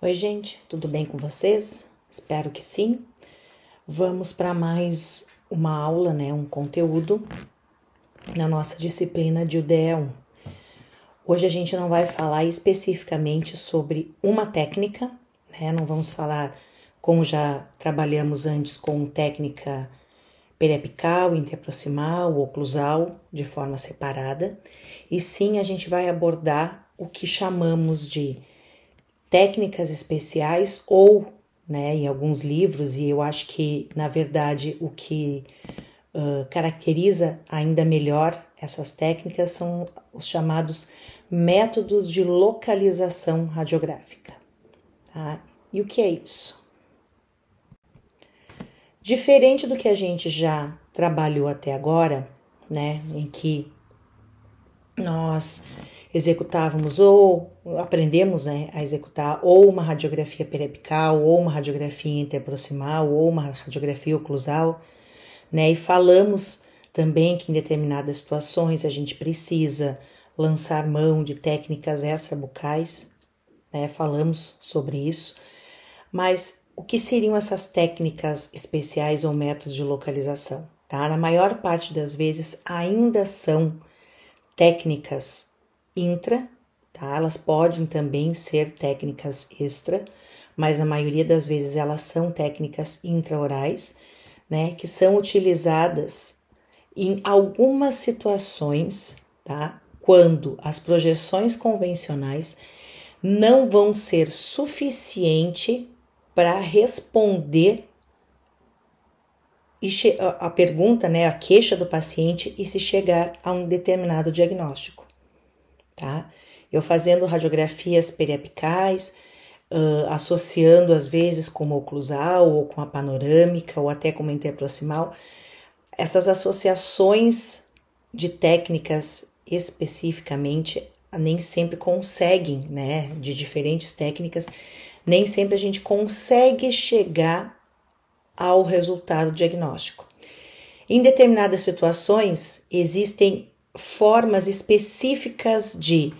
Oi, gente, tudo bem com vocês? Espero que sim. Vamos para mais uma aula, um conteúdo na nossa disciplina de UDE1. Hoje a gente não vai falar especificamente sobre uma técnica, Não vamos falar como já trabalhamos antes com técnica periapical, interproximal, oclusal, de forma separada. E sim, a gente vai abordar o que chamamos de técnicas especiais ou, em alguns livros, e eu acho que, na verdade, o que caracteriza ainda melhor essas técnicas são os chamados métodos de localização radiográfica. Tá? E o que é isso? Diferente do que a gente já trabalhou até agora, em que nós executávamos ou aprendemos a executar ou uma radiografia periapical, ou uma radiografia interproximal, ou uma radiografia oclusal, e falamos também que em determinadas situações a gente precisa lançar mão de técnicas extrabucais, falamos sobre isso, mas o que seriam essas técnicas especiais ou métodos de localização? Tá? Na maior parte das vezes ainda são técnicas intra, tá? Elas podem também ser técnicas extra, mas na maioria das vezes elas são técnicas intraorais, que são utilizadas em algumas situações, tá? Quando as projeções convencionais não vão ser suficiente para responder a pergunta, a queixa do paciente e se chegar a um determinado diagnóstico, tá? Eu fazendo radiografias periapicais, associando às vezes com uma oclusal ou com a panorâmica ou até com uma interproximal, essas associações de técnicas especificamente nem sempre conseguem, de diferentes técnicas, nem sempre a gente consegue chegar ao resultado diagnóstico. Em determinadas situações, existem formas específicas de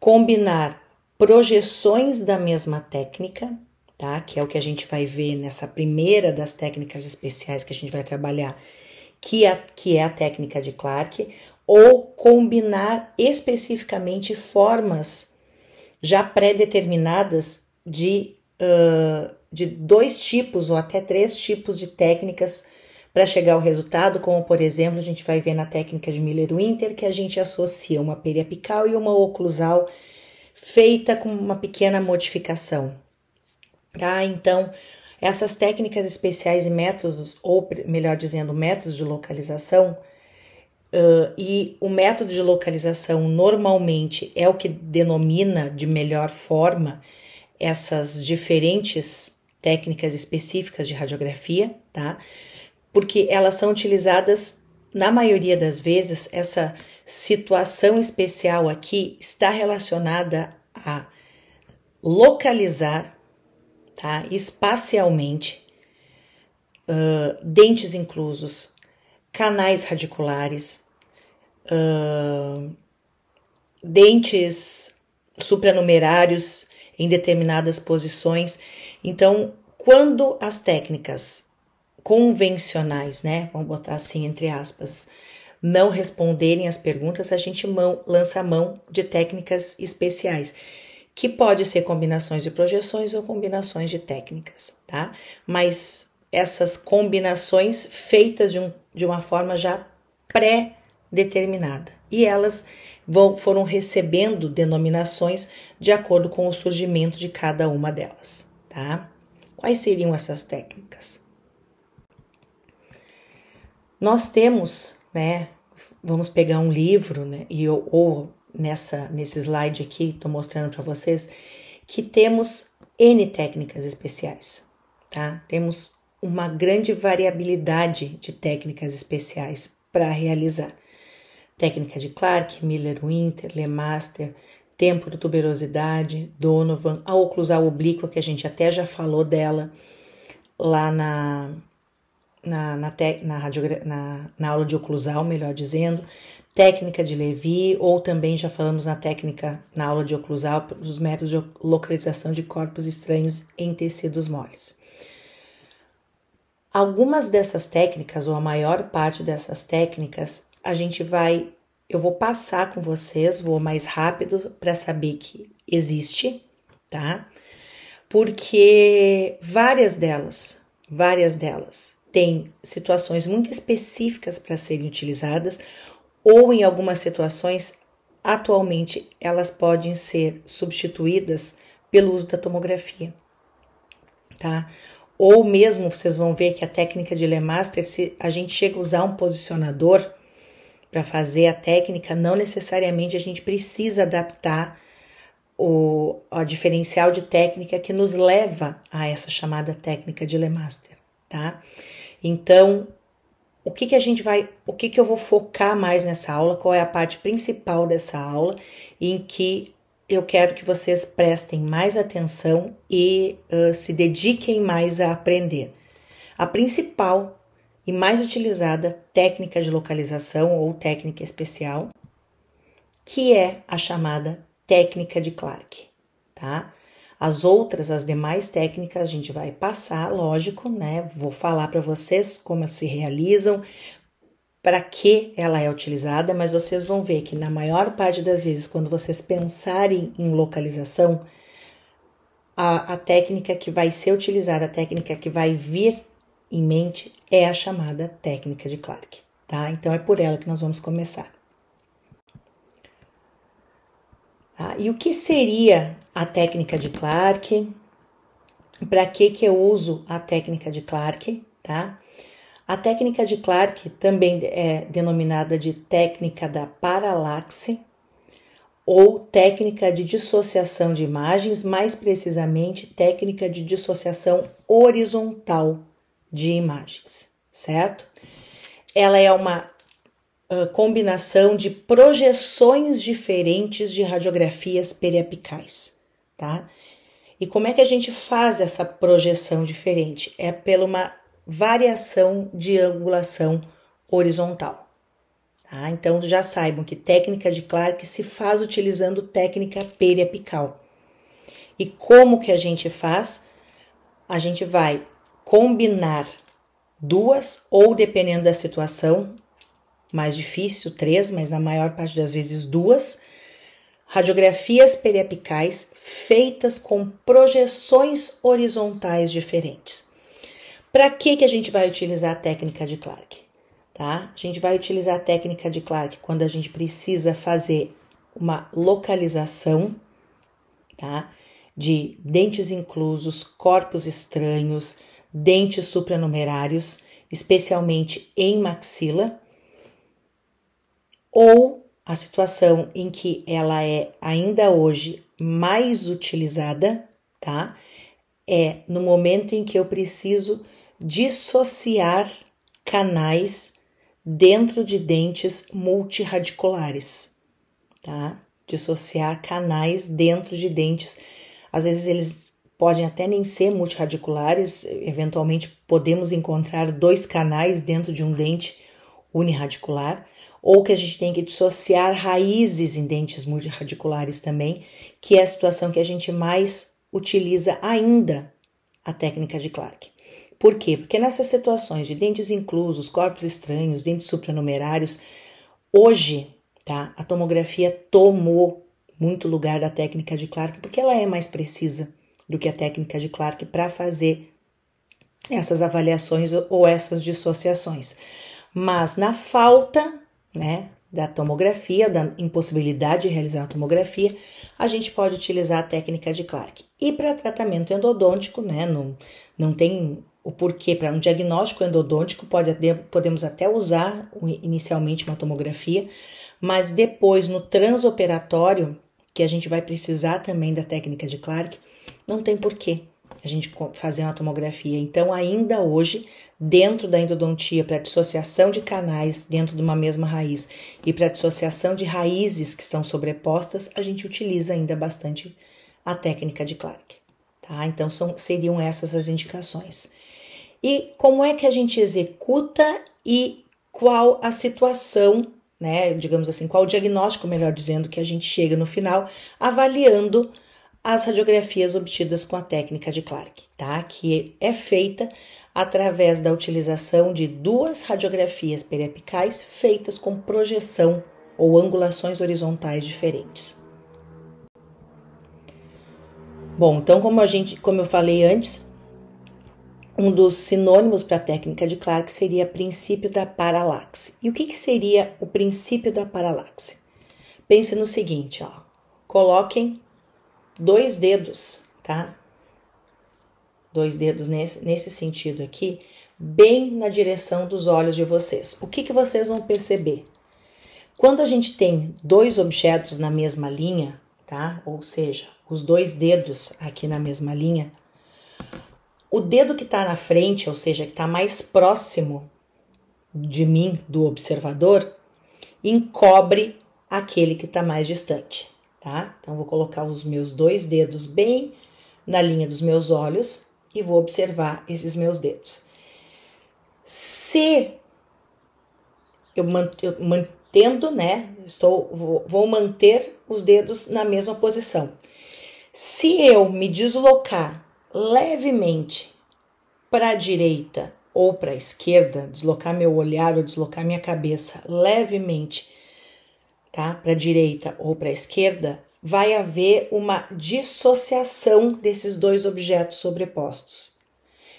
combinar projeções da mesma técnica, tá? Que é o que a gente vai ver nessa primeira das técnicas especiais que a gente vai trabalhar, que é a técnica de Clark, ou combinar especificamente formas já pré-determinadas de 2 tipos ou até 3 tipos de técnicas para chegar ao resultado, como por exemplo, a gente vai ver na técnica de Miller-Winter que a gente associa uma periapical e uma oclusal feita com uma pequena modificação. Tá? Então, essas técnicas especiais e métodos, ou melhor dizendo, métodos de localização, e o método de localização normalmente é o que denomina de melhor forma essas diferentes técnicas específicas de radiografia, tá? Porque elas são utilizadas, na maioria das vezes, essa situação especial aqui está relacionada a localizar, tá? Espacialmente, dentes inclusos, canais radiculares, dentes supranumerários em determinadas posições. Então, quando as técnicas convencionais, vamos botar assim entre aspas, não responderem as perguntas, a gente lança a mão de técnicas especiais, que pode ser combinações de projeções ou combinações de técnicas, tá? Mas essas combinações feitas de uma forma já pré-determinada. E elas foram recebendo denominações de acordo com o surgimento de cada uma delas, tá? Quais seriam essas técnicas? Nós temos, vamos pegar um livro, ou nesse slide aqui, estou mostrando para vocês, que temos N técnicas especiais, tá? Temos uma grande variabilidade de técnicas especiais para realizar. Técnica de Clark, Miller-Winter, Lemaster, tempo de tuberosidade, Donovan, a oclusal oblíqua, que a gente até já falou dela lá na aula de oclusal, melhor dizendo, técnica de Levy, ou também já falamos na aula de oclusal, dos métodos de localização de corpos estranhos em tecidos moles. Algumas dessas técnicas, ou a maior parte dessas técnicas, eu vou passar com vocês, vou mais rápido para saber que existe, tá? Porque várias delas têm situações muito específicas para serem utilizadas, ou em algumas situações, atualmente, elas podem ser substituídas pelo uso da tomografia, tá? Ou mesmo, vocês vão ver que a técnica de LeMaster, se a gente chega a usar um posicionador para fazer a técnica, não necessariamente a gente precisa adaptar o diferencial de técnica que nos leva a essa chamada técnica de LeMaster, tá? Então, o que eu vou focar mais nessa aula, qual é a parte principal dessa aula, em que eu quero que vocês prestem mais atenção e se dediquem mais a aprender. A principal e mais utilizada técnica de localização ou técnica especial, que é a chamada técnica de Clark, tá? As demais técnicas a gente vai passar, lógico, né? Vou falar para vocês como elas se realizam, para que ela é utilizada, mas vocês vão ver que na maior parte das vezes, quando vocês pensarem em localização, a técnica que vai ser utilizada, a técnica que vai vir em mente é a chamada técnica de Clark, tá? Então é por ela que nós vamos começar. E o que seria a técnica de Clark? Para que eu uso a técnica de Clark, tá? A técnica de Clark também é denominada de técnica da paralaxe ou técnica de dissociação de imagens, mais precisamente técnica de dissociação horizontal de imagens, certo? Ela é uma combinação de projeções diferentes de radiografias periapicais, tá? E como é que a gente faz essa projeção diferente? É pela uma variação de angulação horizontal, tá? Então já saibam que técnica de Clark se faz utilizando técnica periapical. E como que a gente faz? A gente vai combinar duas, ou dependendo da situação, mais difícil, 3, mas na maior parte das vezes 2, radiografias periapicais feitas com projeções horizontais diferentes. Para que a gente vai utilizar a técnica de Clark? Tá? A gente vai utilizar a técnica de Clark quando a gente precisa fazer uma localização, tá? De dentes inclusos, corpos estranhos, dentes supranumerários, especialmente em maxila, ou a situação em que ela é ainda hoje mais utilizada, tá? É no momento em que eu preciso dissociar canais dentro de dentes multirradiculares, tá? Dissociar canais dentro de dentes, às vezes eles podem até nem ser multirradiculares, eventualmente podemos encontrar 2 canais dentro de um dente unirradicular, ou que a gente tem que dissociar raízes em dentes multirradiculares também, que é a situação que a gente mais utiliza ainda a técnica de Clark. Por quê? Porque nessas situações de dentes inclusos, corpos estranhos, dentes supranumerários, hoje, tá, a tomografia tomou muito lugar da técnica de Clark, porque ela é mais precisa do que a técnica de Clark para fazer essas avaliações ou essas dissociações. Mas na falta, né, da tomografia, da impossibilidade de realizar a tomografia, a gente pode utilizar a técnica de Clark. E para tratamento endodôntico, né, não tem o porquê. Para um diagnóstico endodôntico, podemos até usar inicialmente uma tomografia, mas depois no transoperatório, que a gente vai precisar também da técnica de Clark, não tem porquê a gente fazer uma tomografia. Então, ainda hoje, dentro da endodontia, para dissociação de canais dentro de uma mesma raiz e para dissociação de raízes que estão sobrepostas, a gente utiliza ainda bastante a técnica de Clark, tá? Então, seriam essas as indicações. E como é que a gente executa e qual a situação, né, digamos assim, qual o diagnóstico, melhor dizendo, que a gente chega no final, avaliando as radiografias obtidas com a técnica de Clark, tá? Que é feita através da utilização de 2 radiografias periapicais feitas com projeção ou angulações horizontais diferentes. Bom, então como eu falei antes, um dos sinônimos para a técnica de Clark seria princípio da paralaxe. E o que seria o princípio da paralaxe? Pense no seguinte, ó. Coloquem 2 dedos, tá? 2 dedos nesse sentido aqui, bem na direção dos olhos de vocês. O que vocês vão perceber? Quando a gente tem 2 objetos na mesma linha, tá? Ou seja, os 2 dedos aqui na mesma linha, o dedo que está na frente, ou seja, que está mais próximo de mim, do observador, encobre aquele que está mais distante, tá? Então, vou colocar os meus 2 dedos bem na linha dos meus olhos e vou observar esses meus dedos. Se eu mantendo, né, vou manter os dedos na mesma posição. Se eu me deslocar levemente para a direita ou para a esquerda, deslocar meu olhar ou deslocar minha cabeça levemente, tá, para a direita ou para a esquerda, vai haver uma dissociação desses 2 objetos sobrepostos,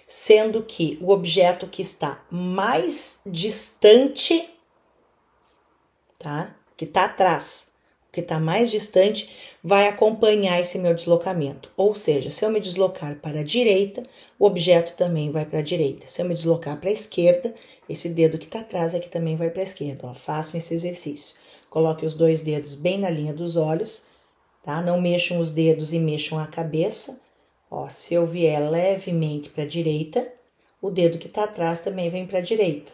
sendo que o objeto que está mais distante, tá, que está atrás, que está mais distante, vai acompanhar esse meu deslocamento. Ou seja, se eu me deslocar para a direita, o objeto também vai para a direita. Se eu me deslocar para a esquerda, esse dedo que está atrás aqui também vai para a esquerda. Ó, façam esse exercício. Coloque os 2 dedos bem na linha dos olhos, tá? Não mexam os dedos e mexam a cabeça. Ó, se eu vier levemente para a direita, o dedo que está atrás também vem para a direita,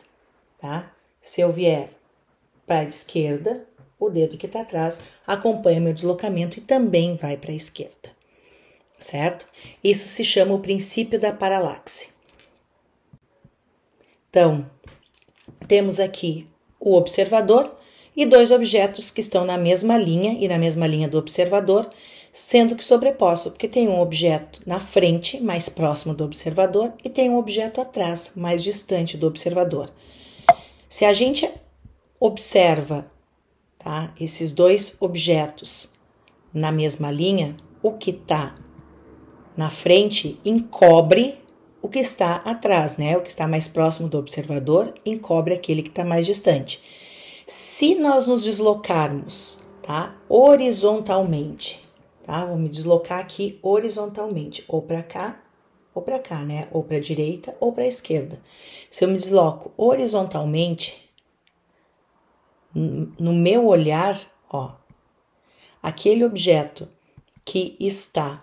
tá? Se eu vier para a esquerda, o dedo que está atrás acompanha meu deslocamento e também vai para a esquerda, certo? Isso se chama o princípio da paralaxe. Então, temos aqui o observador e 2 objetos que estão na mesma linha e na mesma linha do observador, sendo que sobreposto, porque tem um objeto na frente, mais próximo do observador, e tem um objeto atrás, mais distante do observador. Se a gente observa, tá, esses 2 objetos na mesma linha, o que está na frente encobre o que está atrás, né? O que está mais próximo do observador encobre aquele que está mais distante. Se nós nos deslocarmos, tá, horizontalmente, tá? Vou me deslocar aqui horizontalmente, ou para cá, né? Ou para a direita ou para a esquerda. Se eu me desloco horizontalmente, no meu olhar, ó, aquele objeto que está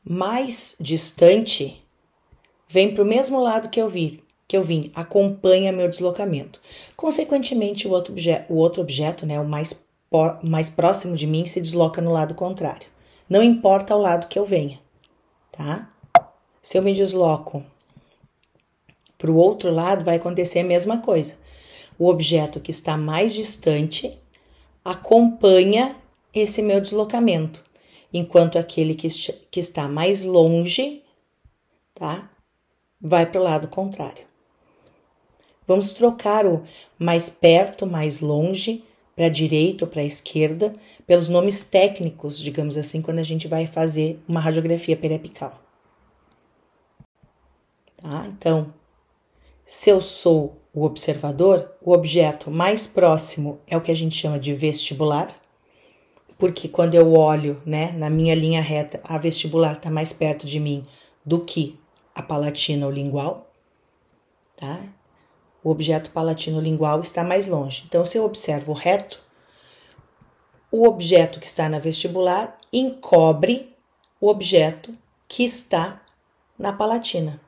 mais distante vem para o mesmo lado que eu vim, acompanha meu deslocamento. Consequentemente, o outro objeto, né, o mais próximo de mim, se desloca no lado contrário. Não importa o lado que eu venha, tá? Se eu me desloco para o outro lado, vai acontecer a mesma coisa. O objeto que está mais distante acompanha esse meu deslocamento, enquanto aquele que está mais longe, tá, vai para o lado contrário. Vamos trocar o mais perto, mais longe, para a direita ou para a esquerda, pelos nomes técnicos, digamos assim, quando a gente vai fazer uma radiografia periapical. Tá? Então, se eu sou o observador, o objeto mais próximo é o que a gente chama de vestibular, porque quando eu olho, né, na minha linha reta, a vestibular está mais perto de mim do que a palatina ou lingual, tá? O objeto palatino-lingual está mais longe. Então, se eu observo reto, o objeto que está na vestibular encobre o objeto que está na palatina.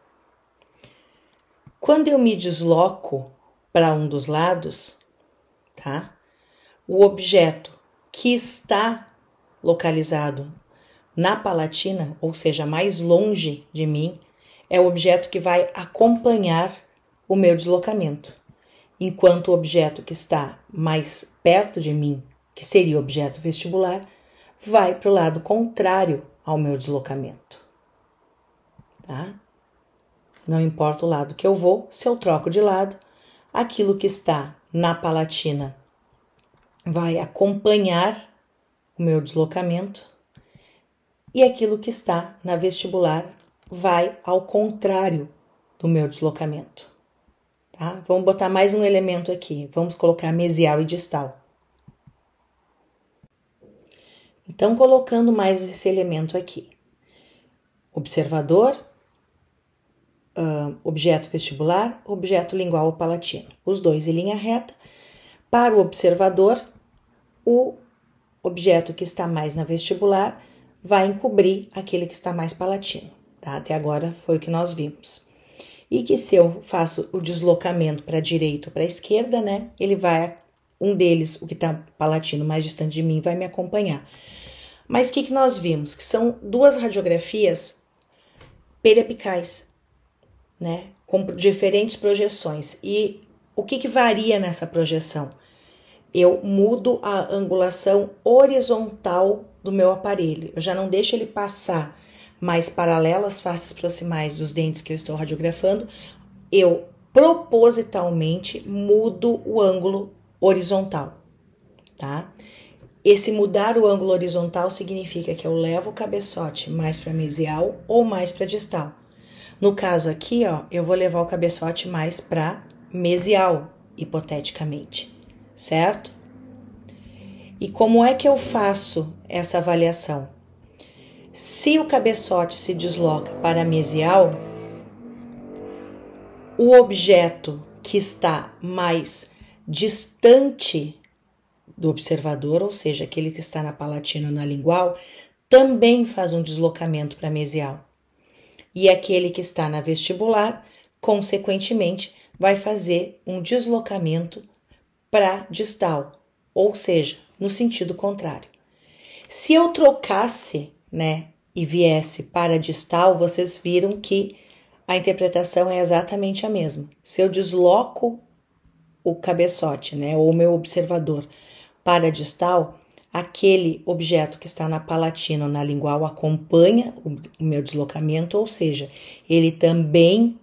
Quando eu me desloco para um dos lados, tá? O objeto que está localizado na palatina, ou seja, mais longe de mim, é o objeto que vai acompanhar o meu deslocamento. enquanto o objeto que está mais perto de mim, que seria o objeto vestibular, vai para o lado contrário ao meu deslocamento. Tá? Não importa o lado que eu vou, se eu troco de lado, aquilo que está na palatina vai acompanhar o meu deslocamento e aquilo que está na vestibular vai ao contrário do meu deslocamento. Tá? Vamos botar mais um elemento aqui. Vamos colocar mesial e distal. Então, colocando mais esse elemento aqui. Observador, objeto vestibular, objeto lingual ou palatino. Os dois em linha reta. Para o observador, o objeto que está mais na vestibular vai encobrir aquele que está mais palatino. Tá? Até agora foi o que nós vimos. E que se eu faço o deslocamento para a direita ou para a esquerda, né? Ele vai, um deles, o que está palatino mais distante de mim, vai me acompanhar. Mas o que nós vimos? Que são duas radiografias periapicais, né? Com diferentes projeções. E o que varia nessa projeção? Eu mudo a angulação horizontal do meu aparelho. Eu já não deixo ele passar mais paralelo às faces proximais dos dentes que eu estou radiografando. Eu propositalmente mudo o ângulo horizontal, tá? Esse mudar o ângulo horizontal significa que eu levo o cabeçote mais para mesial ou mais para distal. No caso aqui, ó, eu vou levar o cabeçote mais para mesial, hipoteticamente, certo? E como é que eu faço essa avaliação? Se o cabeçote se desloca para mesial, o objeto que está mais distante do observador, ou seja, aquele que está na palatina ou na lingual, também faz um deslocamento para mesial. E aquele que está na vestibular, consequentemente, vai fazer um deslocamento para distal, ou seja, no sentido contrário. Se eu trocasse, né, e viesse para distal, vocês viram que a interpretação é exatamente a mesma. Se eu desloco o cabeçote, né, ou o meu observador para distal, aquele objeto que está na palatina ou na lingual acompanha o meu deslocamento, ou seja, ele também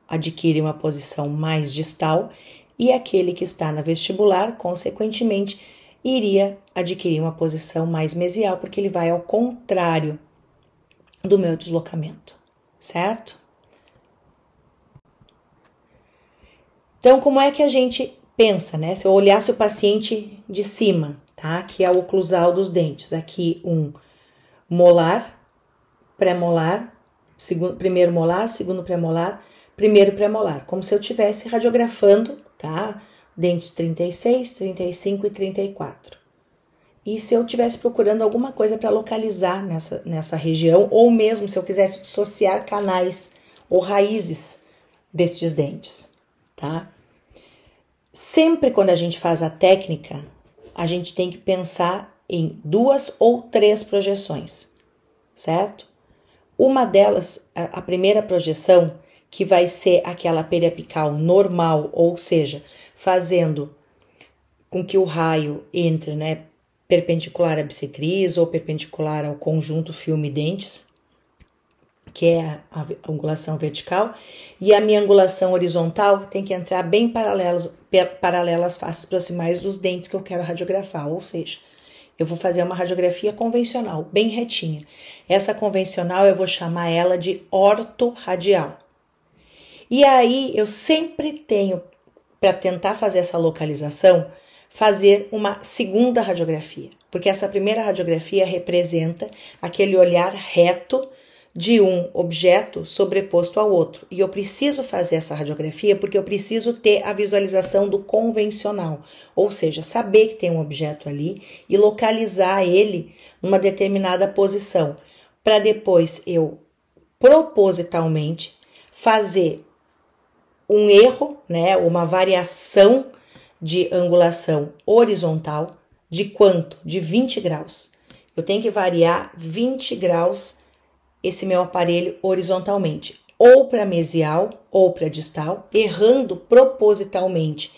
adquire uma posição mais distal, e aquele que está na vestibular, consequentemente, iria adquirir uma posição mais mesial, porque ele vai ao contrário do meu deslocamento, certo? Então, como é que a gente pensa, né? Se eu olhasse o paciente de cima, tá? Aqui é o oclusal dos dentes, aqui um molar, pré-molar, primeiro molar, segundo pré-molar, primeiro pré-molar, como se eu estivesse radiografando, tá? Dentes 36, 35 e 34. E se eu estivesse procurando alguma coisa para localizar nessa região, ou mesmo se eu quisesse dissociar canais ou raízes destes dentes, tá? Sempre quando a gente faz a técnica, a gente tem que pensar em 2 ou 3 projeções, certo? Uma delas, a primeira projeção, que vai ser aquela periapical normal, ou seja, fazendo com que o raio entre, né, perpendicular à bissetriz ou perpendicular ao conjunto filme-dentes, que é a angulação vertical, e a minha angulação horizontal tem que entrar bem paralela às faces proximais dos dentes que eu quero radiografar, ou seja, eu vou fazer uma radiografia convencional, bem retinha. Essa convencional eu vou chamar ela de ortorradial. E aí eu sempre tenho, para tentar fazer essa localização, fazer uma segunda radiografia, porque essa primeira radiografia representa aquele olhar reto de um objeto sobreposto ao outro. E eu preciso fazer essa radiografia porque eu preciso ter a visualização do convencional, ou seja, saber que tem um objeto ali e localizar ele numa determinada posição, para depois eu propositalmente fazer um erro, né, uma variação de angulação horizontal de quanto? De 20 graus. Eu tenho que variar 20 graus esse meu aparelho horizontalmente. ou para mesial ou para distal, errando propositalmente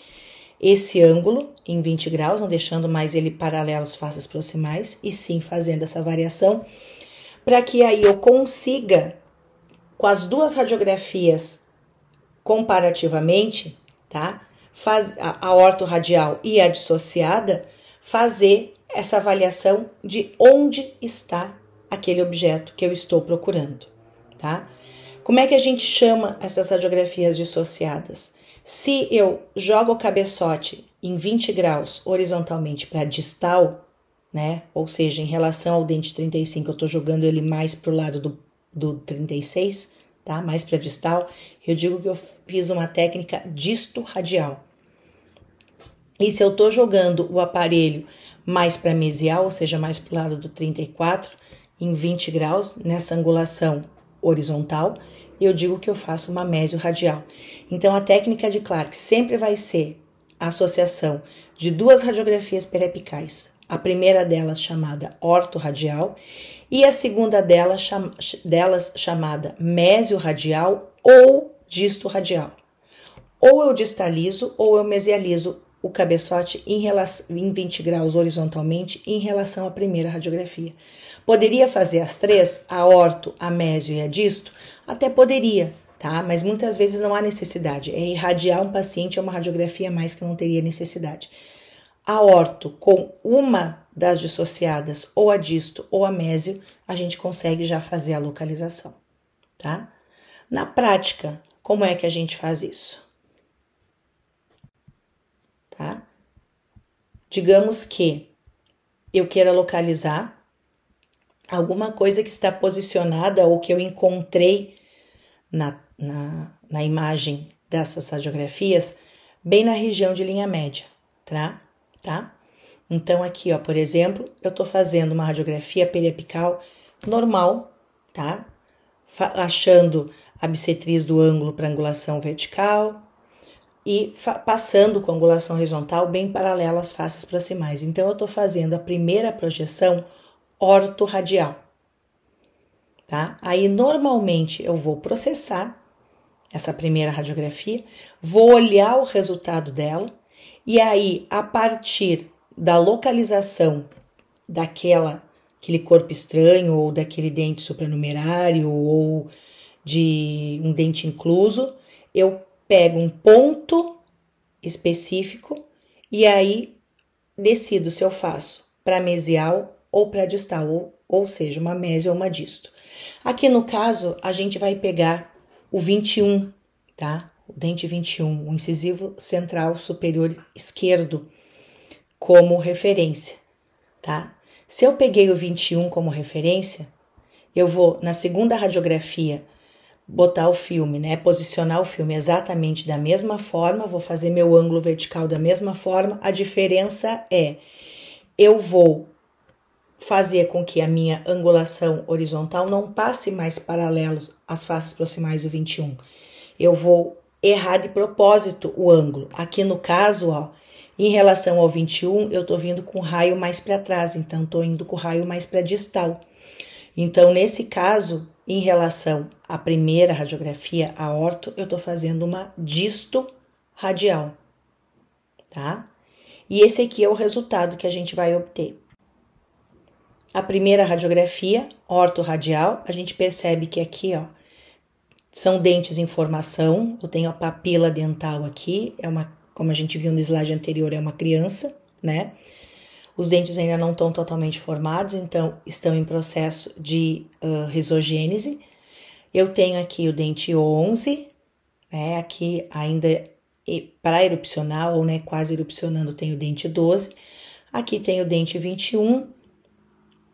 esse ângulo em 20 graus, não deixando mais ele paralelo às faces proximais, e sim fazendo essa variação, para que aí eu consiga, com as duas radiografias comparativamente, tá? A ortorradial e a dissociada, fazer essa avaliação de onde está aquele objeto que eu estou procurando, tá? Como é que a gente chama essas radiografias dissociadas? Se eu jogo o cabeçote em 20 graus horizontalmente para distal, né? Ou seja, em relação ao dente 35, eu estou jogando ele mais para o lado do 36, tá? Mais para distal. Eu digo que eu fiz uma técnica disto-radial. E se eu estou jogando o aparelho mais para mesial, ou seja, mais para o lado do 34, em 20 graus, nessa angulação horizontal, eu digo que eu faço uma mesio-radial. Então, a técnica de Clark sempre vai ser a associação de duas radiografias periapicais. A primeira delas chamada ortorradial e a segunda delas chamada mesio-radial ou disto-radial. Ou eu distalizo ou eu mesializo o cabeçote em 20 graus horizontalmente em relação à primeira radiografia. Poderia fazer as três, a orto, a mesio e a disto? Até poderia, tá? Mas muitas vezes não há necessidade. É irradiar um paciente é uma radiografia a mais que não teria necessidade. A orto com uma das dissociadas, ou a disto ou a mesio, a gente consegue já fazer a localização, tá? Na prática, como é que a gente faz isso? Tá? Digamos que eu queira localizar alguma coisa que está posicionada ou que eu encontrei na imagem dessas radiografias bem na região de linha média, tá? Então aqui, ó, por exemplo, eu tô fazendo uma radiografia periapical normal, tá? Achando a bissetriz do ângulo para angulação vertical e passando com a angulação horizontal bem paralela às faces proximais. Então, eu estou fazendo a primeira projeção ortorradial, tá? Aí, normalmente, eu vou processar essa primeira radiografia, vou olhar o resultado dela e aí, a partir da localização daquele corpo estranho ou daquele dente supranumerário ou de um dente incluso, eu pego um ponto específico e aí decido se eu faço para mesial ou para distal, ou seja, uma mesio ou uma disto. Aqui no caso, a gente vai pegar o 21, tá? O dente 21, o incisivo central superior esquerdo como referência, tá? Se eu peguei o 21 como referência, eu vou na segunda radiografia botar o filme, né? Posicionar o filme exatamente da mesma forma, vou fazer meu ângulo vertical da mesma forma. A diferença é, eu vou fazer com que a minha angulação horizontal não passe mais paralelo às faces proximais do 21. Eu vou errar de propósito o ângulo. Aqui no caso, ó, em relação ao 21, eu tô vindo com o raio mais para trás, então tô indo com o raio mais para distal. Então, nesse caso, em relação à primeira radiografia, a orto, eu tô fazendo uma disto radial, tá? E esse aqui é o resultado que a gente vai obter. A primeira radiografia, ortorradial, a gente percebe que aqui, ó, são dentes em formação. Eu tenho a papila dental aqui, como a gente viu no slide anterior, é uma criança, né? Os dentes ainda não estão totalmente formados, então estão em processo de risogênese. Eu tenho aqui o dente 11, né? Aqui ainda para erupcionar, ou né, quase erupcionando, tem o dente 12. Aqui tem o dente 21.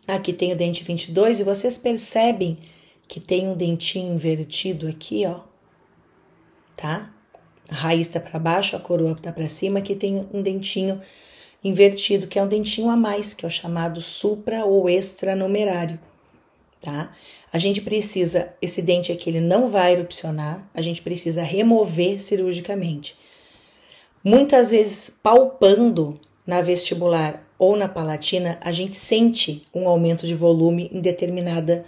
Aqui tem o dente 22 e vocês percebem que tem um dentinho invertido aqui, ó, tá? A raiz tá para baixo, a coroa tá para cima, aqui tem um dentinho invertido, que é um dentinho a mais, que é o chamado supra ou extranumerário, tá? A gente precisa, esse dente aqui ele não vai erupcionar, a gente precisa remover cirurgicamente. Muitas vezes, palpando na vestibular ou na palatina, a gente sente um aumento de volume em determinada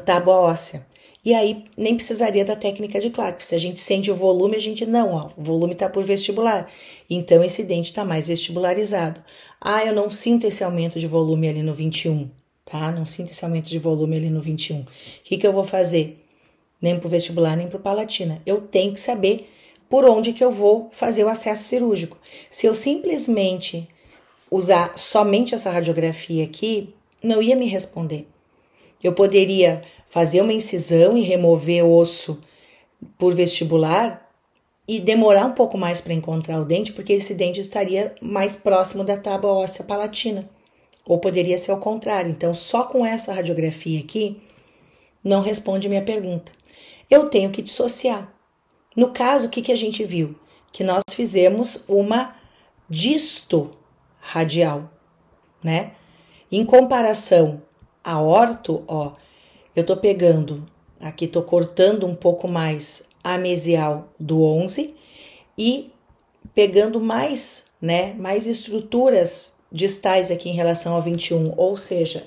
tábua óssea. E aí nem precisaria da técnica de Clark. Se a gente sente o volume, a gente não, ó, o volume está por vestibular. Então esse dente está mais vestibularizado. Ah, eu não sinto esse aumento de volume ali no 21, tá? Não sinto esse aumento de volume ali no 21. O que eu vou fazer? Nem pro vestibular, nem pro palatina. Eu tenho que saber por onde que eu vou fazer o acesso cirúrgico. Se eu simplesmente usar somente essa radiografia aqui, não ia me responder. Eu poderia fazer uma incisão e remover osso por vestibular e demorar um pouco mais para encontrar o dente, porque esse dente estaria mais próximo da tábua óssea palatina. Ou poderia ser o contrário. Então, só com essa radiografia aqui, não responde minha pergunta. Eu tenho que dissociar. No caso, o que a gente viu? Que nós fizemos uma disto radial, né? Em comparação a orto, ó, eu tô pegando, aqui tô cortando um pouco mais a mesial do 11 e pegando mais, né, mais estruturas distais aqui em relação ao 21, ou seja,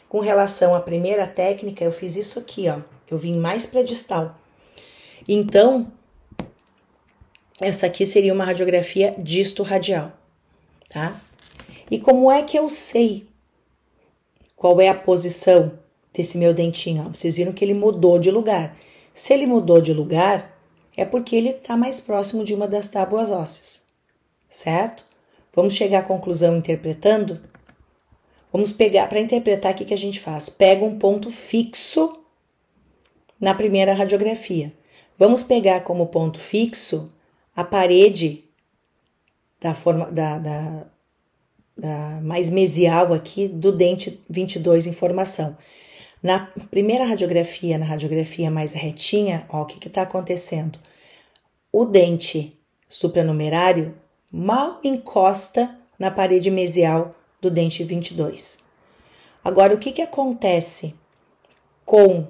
com relação à primeira técnica, eu fiz isso aqui, ó, eu vim mais para distal. Então, essa aqui seria uma radiografia disto-radial, tá? E como é que eu sei qual é a posição desse meu dentinho? Ó, vocês viram que ele mudou de lugar. Se ele mudou de lugar, é porque ele está mais próximo de uma das tábuas ósseas, certo? Vamos chegar à conclusão interpretando? Vamos pegar, para interpretar, o que a gente faz? Pega um ponto fixo na primeira radiografia. Vamos pegar como ponto fixo a parede da forma da mais mesial aqui do dente 22 em formação. Na primeira radiografia, na radiografia mais retinha, ó, o que está acontecendo? O dente supranumerário mal encosta na parede mesial do dente 22. Agora, o que acontece com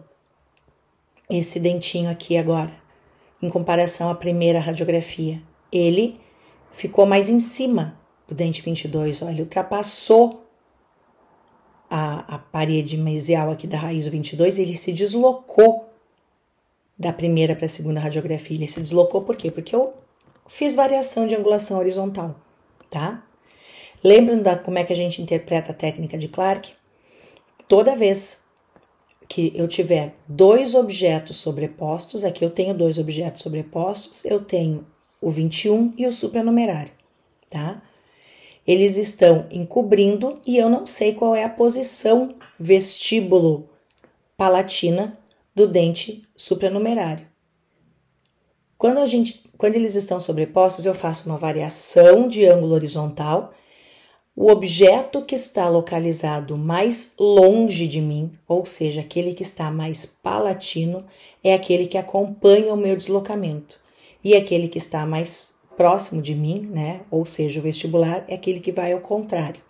esse dentinho aqui agora, em comparação à primeira radiografia? Ele ficou mais em cima do dente 22, ó, ele ultrapassou a parede mesial aqui da raiz do 22, ele se deslocou da primeira para a segunda radiografia. Ele se deslocou por quê? Porque eu fiz variação de angulação horizontal, tá? Lembram como é que a gente interpreta a técnica de Clark? Toda vez que eu tiver dois objetos sobrepostos, aqui eu tenho dois objetos sobrepostos, eu tenho o 21 e o supranumerário, tá? Eles estão encobrindo e eu não sei qual é a posição vestíbulo palatina do dente supranumerário. Quando eles estão sobrepostos, eu faço uma variação de ângulo horizontal. O objeto que está localizado mais longe de mim, ou seja, aquele que está mais palatino, é aquele que acompanha o meu deslocamento. E aquele que está mais próximo de mim, né, ou seja, o vestibular, é aquele que vai ao contrário.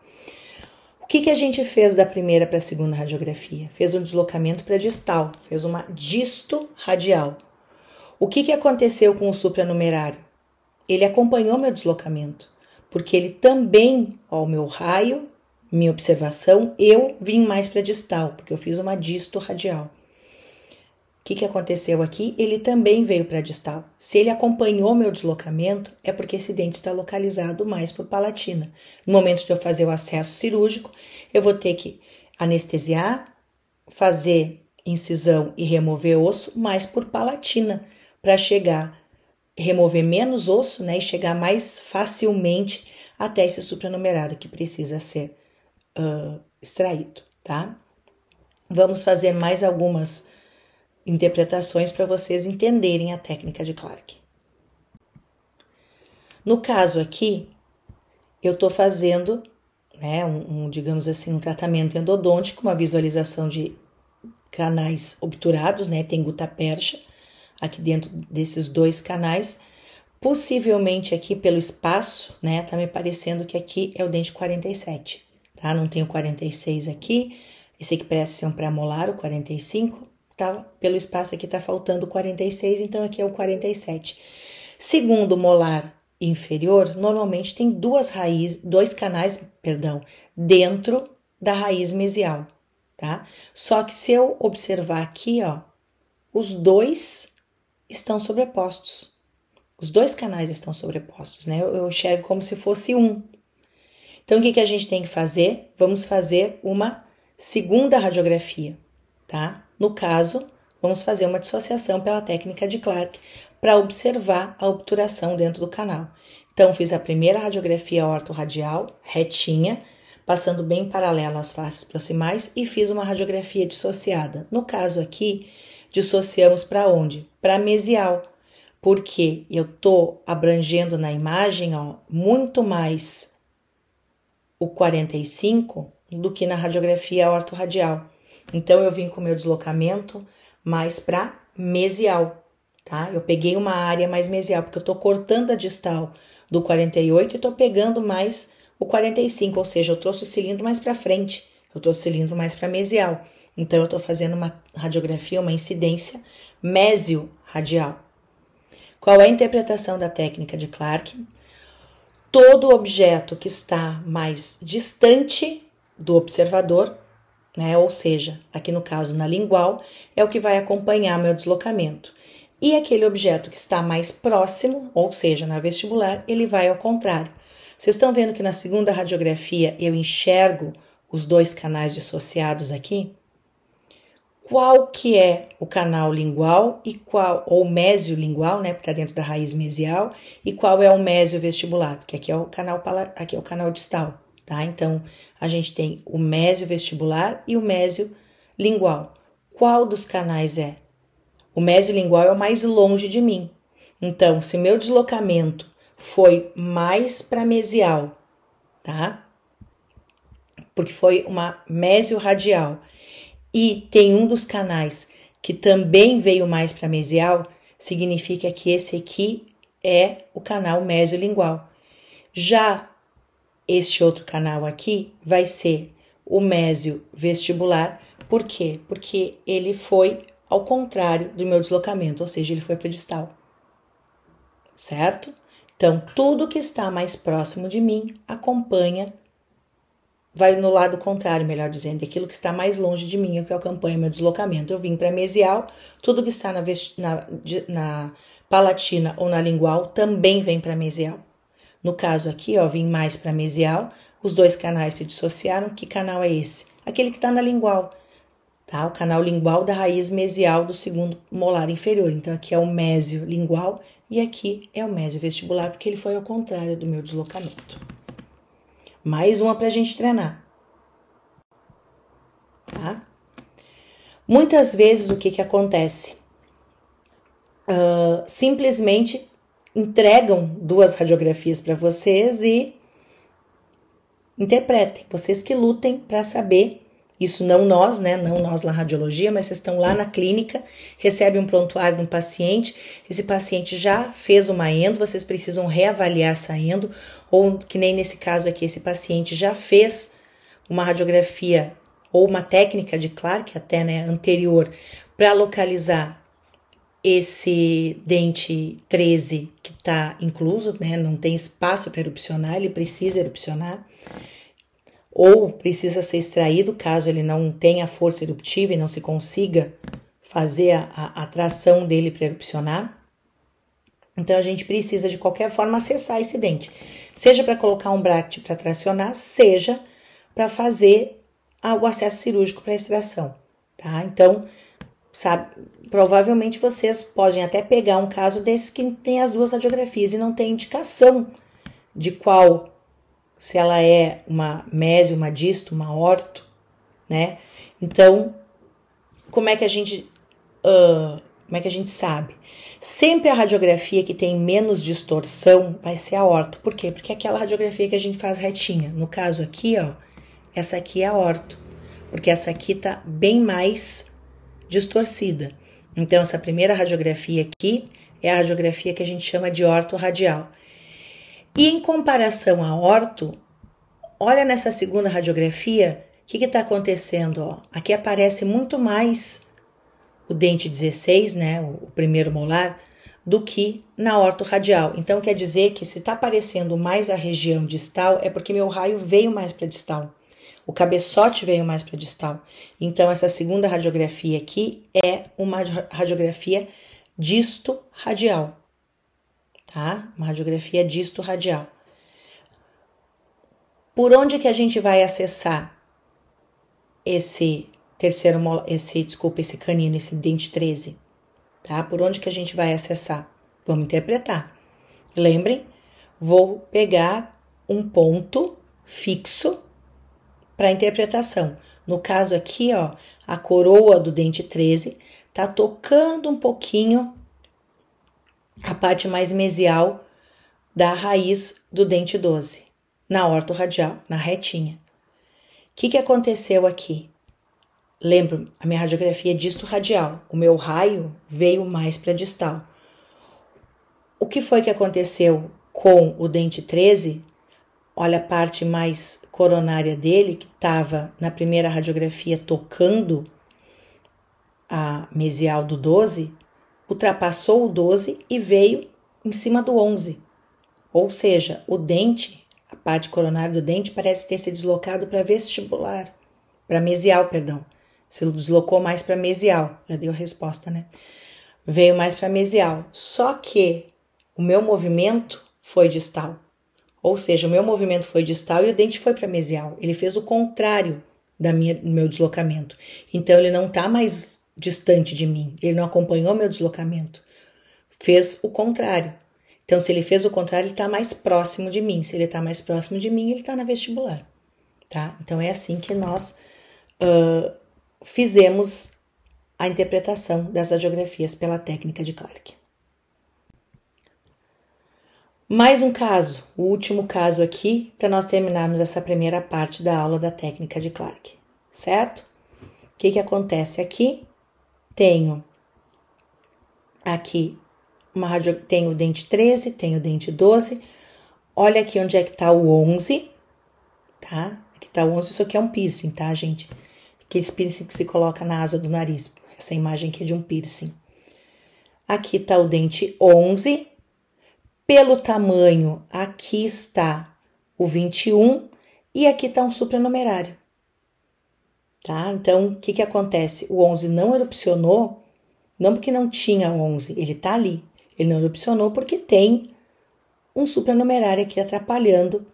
O que a gente fez da primeira para a segunda radiografia? Fez um deslocamento para distal, fez uma disto radial. O que aconteceu com o supranumerário? Ele acompanhou meu deslocamento, porque ele também, ó, o meu raio, minha observação, eu vim mais para distal, porque eu fiz uma disto radial. O que aconteceu aqui? Ele também veio para distal. Se ele acompanhou meu deslocamento, é porque esse dente está localizado mais por palatina. No momento de eu fazer o acesso cirúrgico, eu vou ter que anestesiar, fazer incisão e remover osso mais por palatina, para remover menos osso, né, e chegar mais facilmente até esse supranumerário que precisa ser extraído, tá? Vamos fazer mais algumas interpretações para vocês entenderem a técnica de Clark. No caso aqui, eu estou fazendo, né, digamos assim, um tratamento endodôntico, uma visualização de canais obturados, né, tem gutapercha aqui dentro desses dois canais. Possivelmente aqui pelo espaço, né, tá me parecendo que aqui é o dente 47, tá? Não tem o 46 aqui, esse aqui parece ser um pré-molar, o 45, tá? Pelo espaço aqui tá faltando o 46, então aqui é o 47. Segundo molar inferior, normalmente tem dois canais, dentro da raiz mesial, tá? Só que se eu observar aqui, ó, os dois estão sobrepostos. Os dois canais estão sobrepostos, né? Eu enxergo como se fosse um. Então, o que a gente tem que fazer? Vamos fazer uma segunda radiografia, tá? No caso, vamos fazer uma dissociação pela técnica de Clark para observar a obturação dentro do canal. Então, fiz a primeira radiografia ortorradial, retinha, passando bem paralelo às faces proximais e fiz uma radiografia dissociada. No caso aqui, dissociamos para onde? Para mesial, porque eu estou abrangendo na imagem, ó, muito mais o 45 do que na radiografia ortorradial. Então, eu vim com o meu deslocamento mais para mesial, tá? Eu peguei uma área mais mesial, porque eu estou cortando a distal do 48 e estou pegando mais o 45, ou seja, eu trouxe o cilindro mais para frente, eu trouxe o cilindro mais para mesial. Então, eu estou fazendo uma radiografia, uma incidência mesio-radial. Qual é a interpretação da técnica de Clark? Todo objeto que está mais distante do observador, né, ou seja, aqui no caso na lingual, é o que vai acompanhar meu deslocamento. E aquele objeto que está mais próximo, ou seja, na vestibular, ele vai ao contrário. Vocês estão vendo que na segunda radiografia eu enxergo os dois canais dissociados aqui? Qual que é o canal lingual e qual, ou mesio-lingual, né, porque está dentro da raiz mesial, e qual é o mesio-vestibular, porque aqui é o canal distal, tá? Então, a gente tem o mesio-vestibular e o mesio-lingual. Qual dos canais é? O mesio-lingual é o mais longe de mim. Então, se meu deslocamento foi mais para mesial, tá? Porque foi uma mesio-radial. E tem um dos canais que também veio mais para mesial, significa que esse aqui é o canal mesiolingual. Já este outro canal aqui vai ser o mésio vestibular. Por quê? Porque ele foi ao contrário do meu deslocamento, ou seja, ele foi para distal. Certo? Então, tudo que está mais próximo de mim acompanha, vai no lado contrário, melhor dizendo, aquilo que está mais longe de mim é o que acompanha meu deslocamento. Eu vim para mesial, tudo que está na palatina ou na lingual também vem para mesial. No caso aqui, ó, vim mais para mesial, os dois canais se dissociaram. Que canal é esse? Aquele que está na lingual, tá? O canal lingual da raiz mesial do segundo molar inferior. Então, aqui é o mésio lingual e aqui é o mésio vestibular, porque ele foi ao contrário do meu deslocamento. Mais uma para a gente treinar, tá? Muitas vezes o que acontece? Simplesmente entregam duas radiografias para vocês e interpretem. Vocês que lutem para saber. Isso não nós, né? Não nós na radiologia, mas vocês estão lá na clínica, recebem um prontuário de um paciente, esse paciente já fez uma endo, vocês precisam reavaliar essa endo, ou que nem nesse caso aqui, esse paciente já fez uma radiografia ou uma técnica de Clark, até, né, anterior, para localizar esse dente 13 que está incluso, né? Não tem espaço para erupcionar, ele precisa erupcionar. Ou precisa ser extraído, caso ele não tenha força eruptiva e não se consiga fazer a tração dele para erupcionar. Então, a gente precisa, de qualquer forma, acessar esse dente. Seja para colocar um bracket para tracionar, seja para fazer o acesso cirúrgico para extração, tá? Então, sabe, provavelmente vocês podem até pegar um caso desse que tem as duas radiografias e não tem indicação de qual, se ela é uma mésio, uma disto, uma orto, né? Então, como é que a gente sabe? Sempre a radiografia que tem menos distorção vai ser a orto. Por quê? Porque é aquela radiografia que a gente faz retinha. No caso aqui, ó, essa aqui é a orto, porque essa aqui tá bem mais distorcida. Então, essa primeira radiografia aqui é a radiografia que a gente chama de orto radial. E em comparação à orto, olha nessa segunda radiografia, o que está acontecendo? Ó? Aqui aparece muito mais o dente 16, né, o primeiro molar, do que na orto radial. Então, quer dizer que se está aparecendo mais a região distal, é porque meu raio veio mais para distal. O cabeçote veio mais para distal. Então, essa segunda radiografia aqui é uma radiografia disto-radial, tá? Uma radiografia disto-radial. Por onde que a gente vai acessar esse esse canino, esse dente 13, tá? Por onde que a gente vai acessar? Vamos interpretar. Lembrem, vou pegar um ponto fixo para interpretação. No caso aqui, ó, a coroa do dente 13 tá tocando um pouquinho a parte mais mesial da raiz do dente 12, na ortorradial, na retinha. O que aconteceu aqui? Lembro, a minha radiografia é disto-radial. O meu raio veio mais para distal. O que foi que aconteceu com o dente 13? Olha a parte mais coronária dele, que estava na primeira radiografia tocando a mesial do 12, ultrapassou o 12 e veio em cima do 11. Ou seja, o dente, a parte coronária do dente parece ter se deslocado para vestibular, para mesial, perdão. Se deslocou mais para mesial, já deu a resposta, né? Veio mais para mesial. Só que o meu movimento foi distal. Ou seja, o meu movimento foi distal e o dente foi para mesial. Ele fez o contrário do meu deslocamento. Então, ele não está mais distante de mim. Ele não acompanhou meu deslocamento. Fez o contrário. Então, se ele fez o contrário, ele está mais próximo de mim. Se ele está mais próximo de mim, ele está na vestibular. Tá? Então, é assim que nós fizemos a interpretação das radiografias pela técnica de Clark. Mais um caso, o último caso aqui, para nós terminarmos essa primeira parte da aula da técnica de Clark, certo? O que acontece aqui? Tenho aqui tenho o dente 13, tenho o dente 12, olha aqui onde é que tá o 11, tá? Aqui tá o 11, isso aqui é um piercing, tá, gente? Aqueles piercing que se coloca na asa do nariz, essa imagem aqui é de um piercing. Aqui tá o dente 11, pelo tamanho, aqui está o 21 e aqui está um supranumerário, tá? Então, o que acontece? O 11 não erupcionou, não porque não tinha 11, ele tá ali. Ele não erupcionou porque tem um supranumerário aqui atrapalhando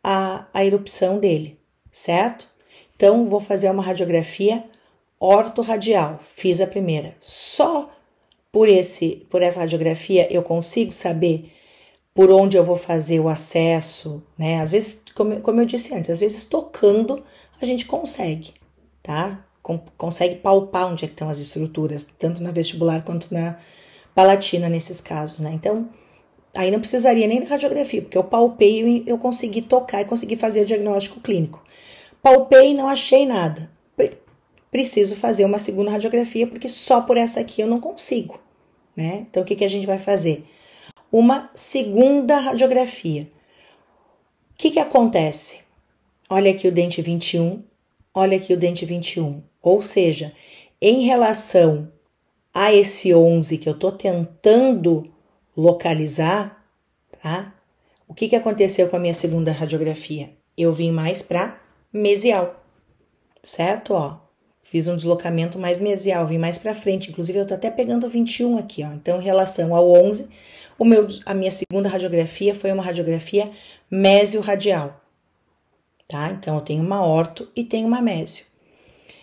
a erupção dele, certo? Então, vou fazer uma radiografia ortorradial. Fiz a primeira. Só por essa radiografia eu consigo saber por onde eu vou fazer o acesso, né? Às vezes, como eu disse antes, às vezes tocando a gente consegue, tá? Consegue palpar onde é que estão as estruturas, tanto na vestibular quanto na palatina nesses casos, né? Então, aí não precisaria nem da radiografia, porque eu palpei e eu consegui tocar e consegui fazer o diagnóstico clínico. Palpei e não achei nada. Preciso fazer uma segunda radiografia, porque só por essa aqui eu não consigo, né? Então, o que a gente vai fazer? Uma segunda radiografia. O que acontece? Olha aqui o dente 21, olha aqui o dente 21. Ou seja, em relação a esse 11 que eu tô tentando localizar, tá? O que aconteceu com a minha segunda radiografia? Eu vim mais para mesial, certo? Ó, fiz um deslocamento mais mesial, vim mais para frente. Inclusive, eu tô até pegando o 21 aqui, ó. Então, em relação ao 11, a minha segunda radiografia foi uma radiografia mésio-radial, tá? Então, eu tenho uma orto e tenho uma mésio.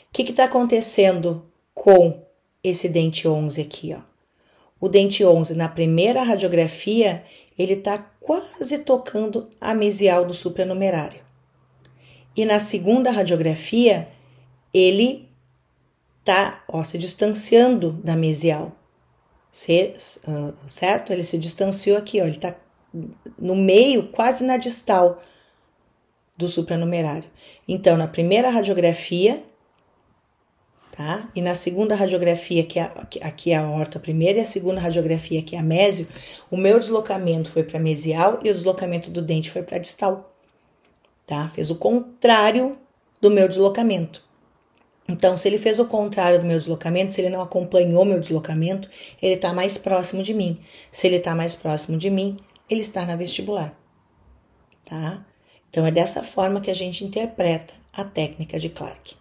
O que tá acontecendo com esse dente 11 aqui, ó? O dente 11, na primeira radiografia, ele tá quase tocando a mesial do supranumerário. E na segunda radiografia, ele tá, ó, se distanciando da mesial. Certo? Ele se distanciou aqui, ó, ele tá no meio, quase na distal do supranumerário. Então, na primeira radiografia, tá? E na segunda radiografia, que aqui é a aorta primeira, e a segunda radiografia, que é a mésio, o meu deslocamento foi para mesial e o deslocamento do dente foi para distal, tá? Fez o contrário do meu deslocamento. Então, se ele fez o contrário do meu deslocamento, se ele não acompanhou meu deslocamento, ele está mais próximo de mim. Se ele está mais próximo de mim, ele está na vestibular, tá? Então, é dessa forma que a gente interpreta a técnica de Clark,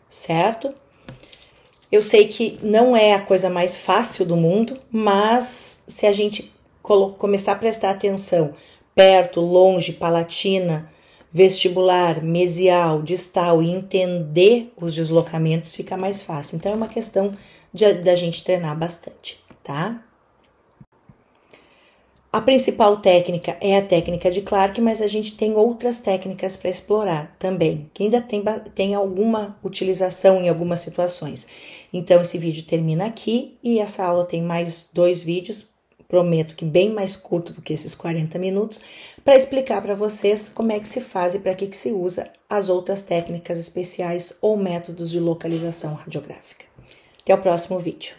certo? Eu sei que não é a coisa mais fácil do mundo, mas se a gente começar a prestar atenção perto, longe, palatina, vestibular, mesial, distal e entender os deslocamentos, fica mais fácil. Então é uma questão da gente treinar bastante, tá? A principal técnica é a técnica de Clark, mas a gente tem outras técnicas para explorar também, que ainda tem alguma utilização em algumas situações. Então, esse vídeo termina aqui e essa aula tem mais 2 vídeos, prometo que bem mais curto do que esses 40 minutos, para explicar para vocês como é que se faz e para que se usa as outras técnicas especiais ou métodos de localização radiográfica. Até o próximo vídeo.